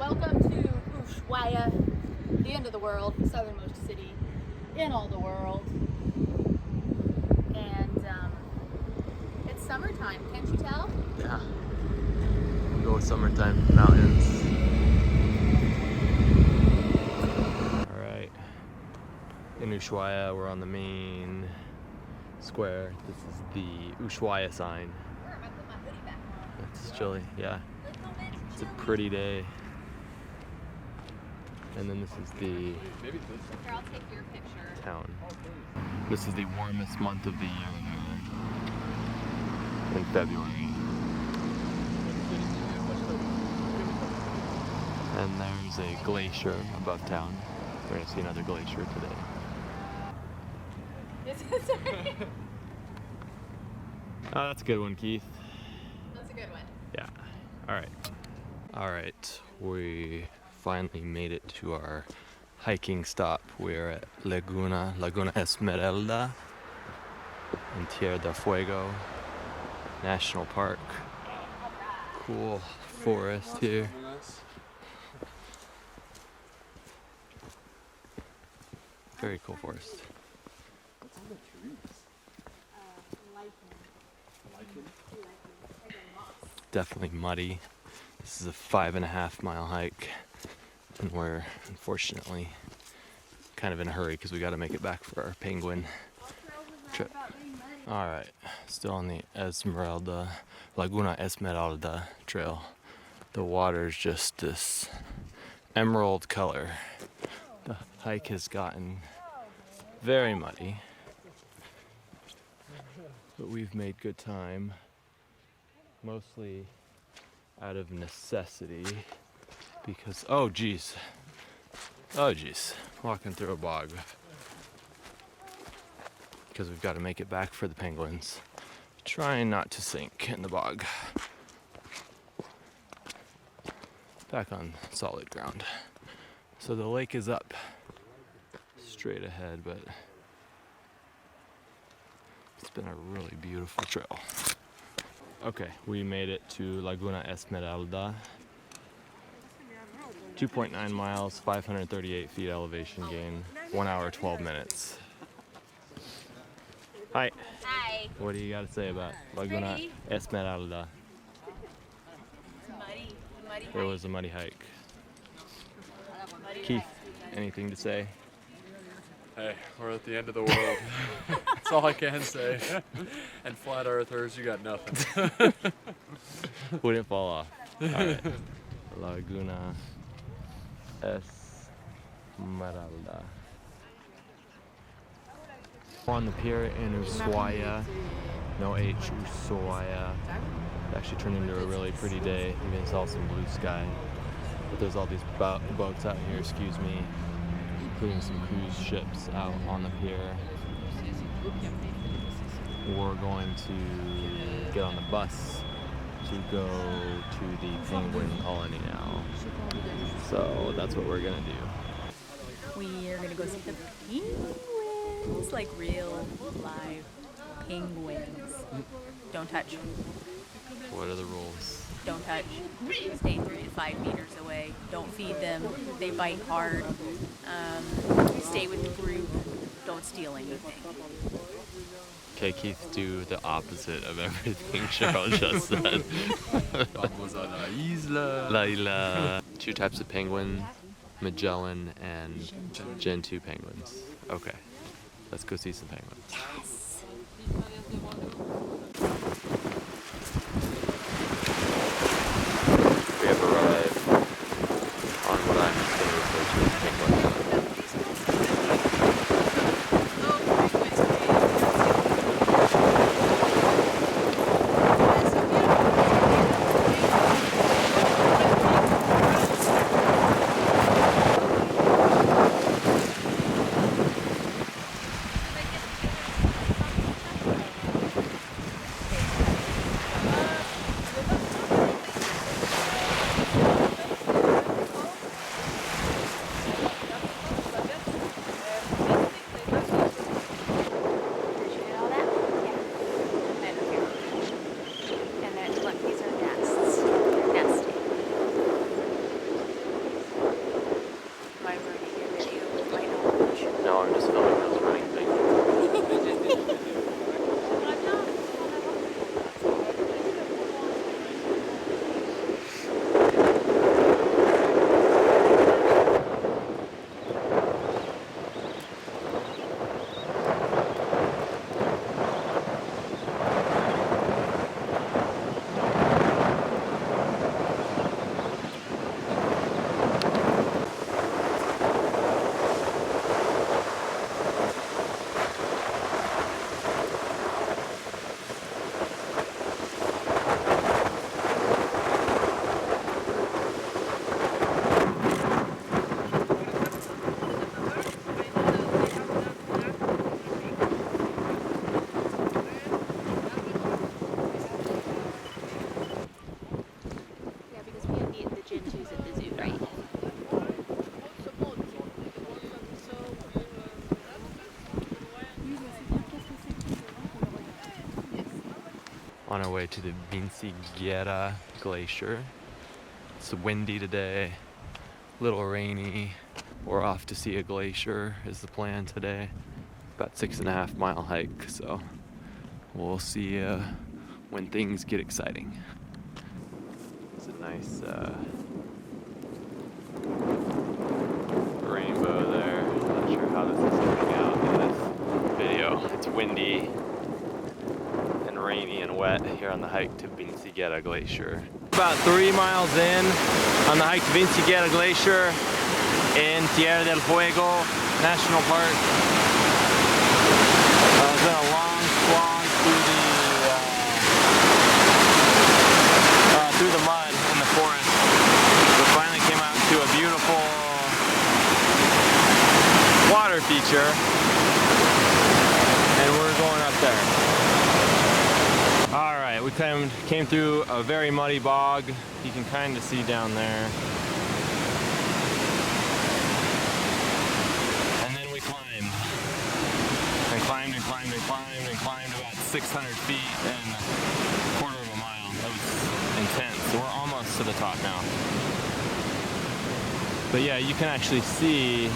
Welcome to Ushuaia, the end of the world, the southernmost city in all the world. And it's summertime, can't you tell? Yeah. We'll go with summertime mountains. Alright. In Ushuaia, we're on the main square. This is the Ushuaia sign. Where am I putting my hoodie back on? It's chilly, yeah. It's a pretty day. And then this is the Here, I'll take your picture. town. This is the warmest month of the year in February. And there's a glacier above town. We're gonna see another glacier today. Sorry. Oh, that's a good one, Keith. That's a good one. Yeah. Alright, we finally made it to our hiking stop. We're at Laguna Esmeralda in Tierra del Fuego National Park. Cool forest here. Very cool forest. Definitely muddy. This is a 5.5 mile hike, and we're unfortunately kind of in a hurry because we got to make it back for our penguin trip. Alright, still on the Laguna Esmeralda trail. The water's just this emerald color. The hike has gotten very muddy, but we've made good time, mostly out of necessity because, oh geez, walking through a bog because we've got to make it back for the penguins. Trying not to sink in the bog. Back on solid ground. So the lake is up straight ahead, but it's been a really beautiful trail. Okay, we made it to Laguna Esmeralda. 2.9 miles, 538 feet elevation gain, 1 hour, 12 minutes. Hi. Hi. What do you got to say about Laguna Pretty. Esmeralda? Muddy It was a muddy hike. Muddy Keith, anything to say? Hey, we're at the end of the world. That's all I can say. And flat earthers, you got nothing. Wouldn't fall off. Alright. Laguna Esmeralda. We're on the pier in Ushuaia. No H, Ushuaia. It actually turned into a really pretty day. You can saw some blue sky. But there's all these boats out here, including some cruise ships out on the pier. We're going to get on the bus to go to the penguin colony now. So that's what we're gonna do. We are gonna go see the penguins, like real live penguins. Don't touch. What are the rules? Don't touch. Stay 3 to 5 meters away. Don't feed them. They bite hard. Stay with the group. Don't steal anything. Okay, Keith, do the opposite of everything Cheryl just said. Vamos a la isla. La Isla. 2 types of penguin, Magellan and Gen 2 penguins. Okay, let's go see some penguins. Yes. We have arrived on what I'm going to refer to as penguin island. No, I'm just filming those running things. Yeah, because we have the Gen 2s at the zoo, right? On our way to the Vinciguerra Glacier. It's windy today, a little rainy. We're off to see a glacier is the plan today. About 6.5 mile hike, so we'll see when things get exciting. It's a nice rainbow there. Not sure how this is coming out in this video. It's windy and rainy and wet here on the hike to Vinciguerra Glacier. About 3 miles in on the hike to Vinciguerra Glacier in Tierra del Fuego National Park. It's been a long slog through the mud in the forest, but finally came out to a beautiful water feature, and we're going up there. All right, we came through a very muddy bog. You can kind of see down there. And then we climbed. And climbed and climbed and climbed and climbed about 600 feet in a quarter of a mile. That was intense. So we're almost to the top now. But yeah, you can actually see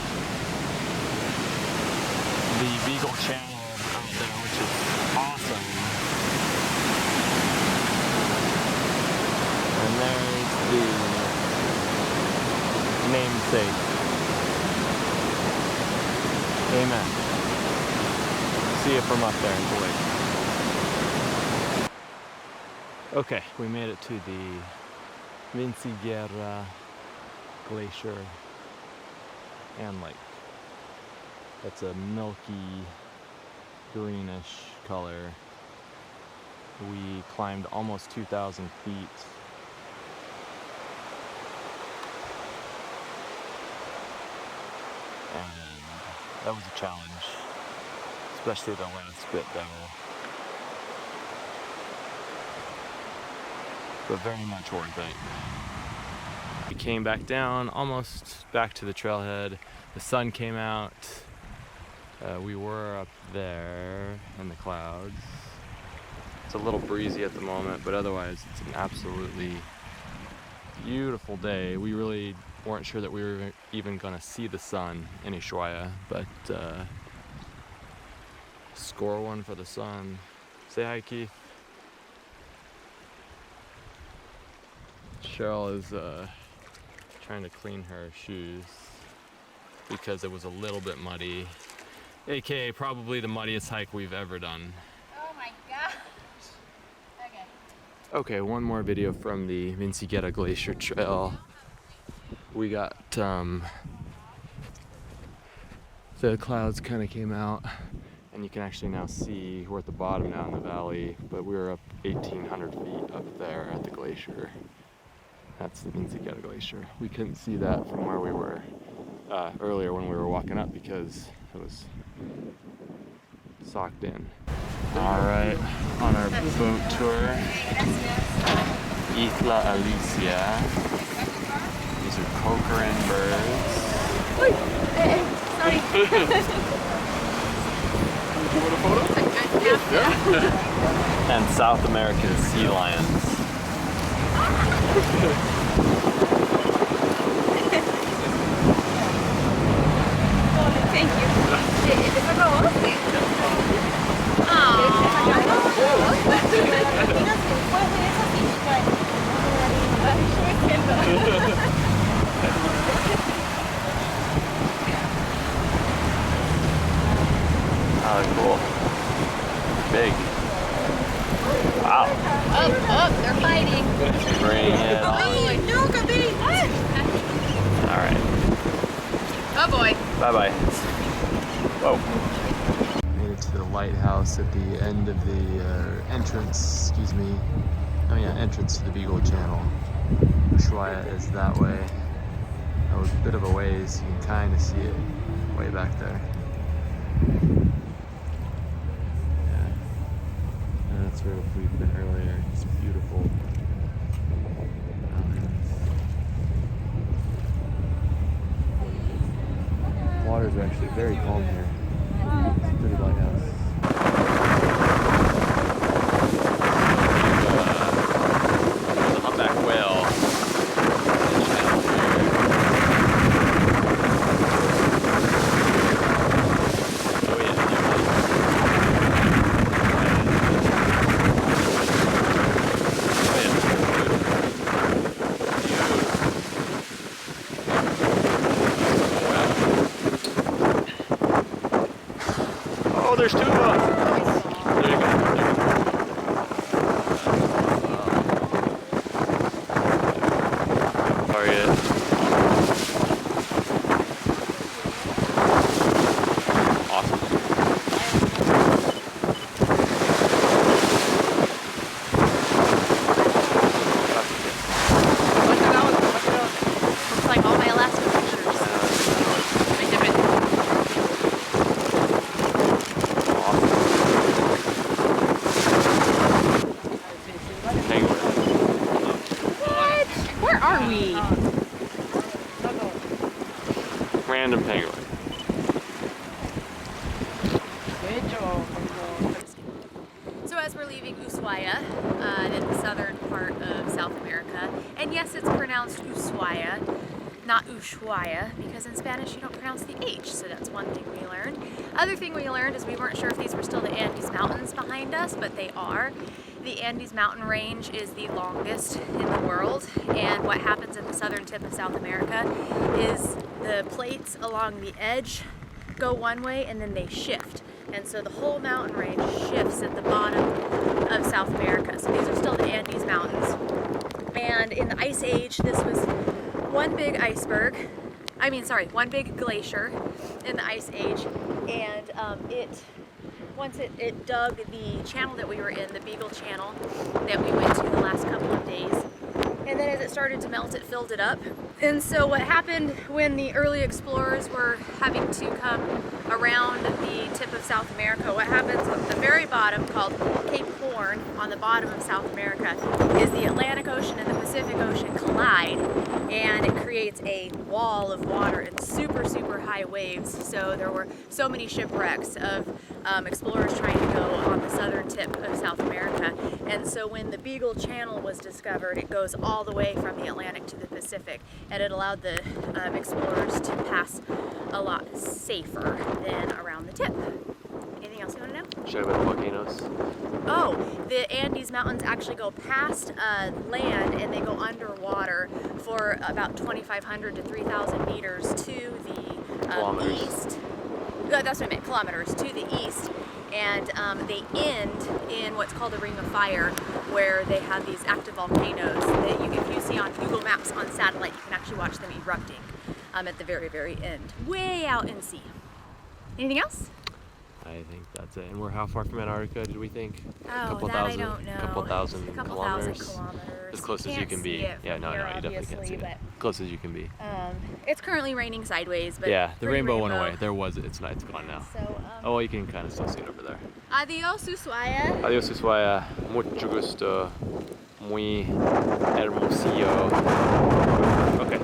the Beagle channel out there, which is awesome. And there's the namesake. Amen. See it from up there in the lake. Okay, we made it to the Vinciguerra Glacier and lake. That's a milky greenish color. We climbed almost 2,000 feet. And that was a challenge, especially the last bit there. But very much worth it. We came back down, almost back to the trailhead. The sun came out. We were up there in the clouds. It's a little breezy at the moment, but otherwise it's an absolutely beautiful day. We really weren't sure that we were even gonna see the sun in Ushuaia, but score one for the sun. Say hi, Keith. Cheryl is trying to clean her shoes because it was a little bit muddy, aka probably the muddiest hike we've ever done. Oh my gosh. Okay. Okay, one more video from the Vinciguerra Glacier Trail. We got the clouds kind of came out, and you can actually now see we're at the bottom now in the valley, but we were up 1,800 feet up there at the glacier. That's the Vinciguerra Glacier. We couldn't see that from where we were earlier when we were walking up because it was socked in. All right, on our boat tour, Isla Alicia. These are Cochran birds. Sorry. You want a photo? And South American sea lions. Thank you. Bye-bye. Whoa. Made it to the lighthouse at the end of the entrance, entrance to the Beagle Channel. Ushuaia is that way. That was a bit of a ways, you can kind of see it way back there. Yeah. And that's where we've been earlier. It's beautiful. Waters are actually very calm here. It's a pretty lighthouse. There's a humpback whale. Oh, there's two of them. There you go. Target. Awesome. Looks like all my Alaska pictures. Exhibit. What? Where are we? Random penguin. So as we're leaving Ushuaia, in the southern part of South America, and yes, it's pronounced Ushuaia, not Ushuaia, because in Spanish you don't pronounce the H, so that's one thing we learned. Other thing we learned is we weren't sure if these were still the Andes Mountains behind us, but they are. The Andes mountain range is the longest in the world, and what happens at the southern tip of South America is the plates along the edge go one way and then they shift. And so the whole mountain range shifts at the bottom of South America. So these are still the Andes Mountains. And in the Ice Age, this was one big one big glacier in the Ice Age. And once it dug the channel that we were in, the Beagle Channel that we went to the last couple of days. And then as it started to melt, it filled it up. And so what happened when the early explorers were having to come around the tip of South America, what happens at the very bottom, called Cape Horn, on the bottom of South America, is the Atlantic Ocean and the Pacific Ocean collide, and it creates a wall of water and super, super high waves. So there were so many shipwrecks of explorers trying to go on the southern tip of South America. And so when the Beagle Channel was discovered, it goes all the way from the Atlantic to the Pacific, and it allowed the explorers to pass a lot safer than around the tip. Anything else you want to know? Show about the volcanoes. Oh, the Andes Mountains actually go past land and they go underwater for about 2,500 to 3,000 meters to the east. That's what I meant, kilometers to the east. And they end in what's called a ring of fire, where they have these active volcanoes that if you see on Google Maps on satellite, you can actually watch them erupting at the very, very end, way out in sea. Anything else? I think that's it. And we're how far from Antarctica, did we think? Oh, I don't know. A Couple thousand kilometers. kilometers. As close as you can be. Yeah, no, you definitely can't see it. Close as you can be. It's currently raining sideways, but yeah, the pretty rainbow went away. There was it. It's gone now. So, oh, well, you can kind of still see it over there. Adios, Ushuaia. Adios, Ushuaia. Mucho gusto. Muy hermosillo. Okay.